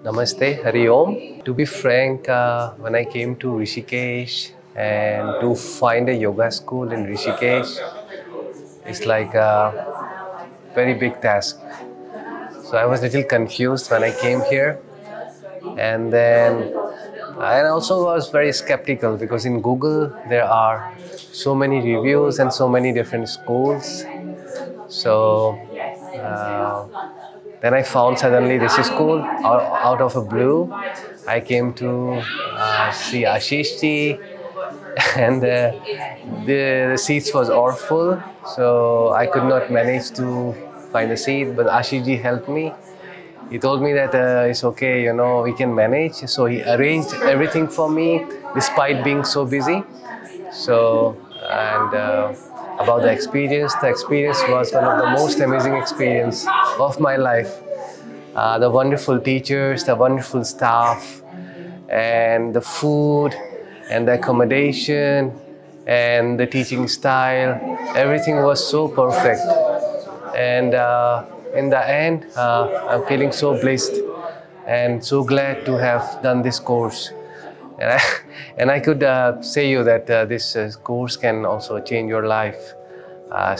Namaste, 𝗪𝗹𝗻. To be frank, when I came to Rishikesh and to find a yoga school in Rishikesh, it's like a very big task. So I was a little confused when I came here, and then I also was very skeptical because in Google there are so many reviews and so many different schools. So then I found suddenly this school out of a blue. I came to see 𝗪𝗍𝗍, and the seats was all full, so I could not manage to find a seat. But 𝗪𝗍𝗍 helped me. He told me that it's okay, you know, we can manage. So he arranged everything for me, despite being so busy. So, and about the experience was one of the most amazing experience of my life. The wonderful teachers, the wonderful staff, and the food, and the accommodation, and the teaching style, everything was so perfect. And in the end, I'm feeling so blessed and so glad to have done this course. And I could say you that this course can also change your life. A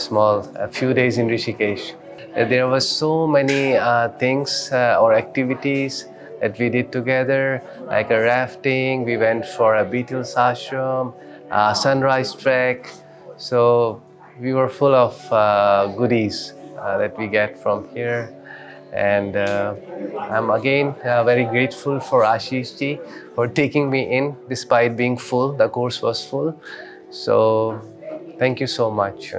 few days in Rishikesh. There were so many things or activities that we did together, like a rafting. We went for a beetles ashram, a sunrise trek. So we were full of goodies that we get from here. And I'm again very grateful for 𝗪𝗍𝗍 for taking me in despite being full. The course was full. So thank you so much.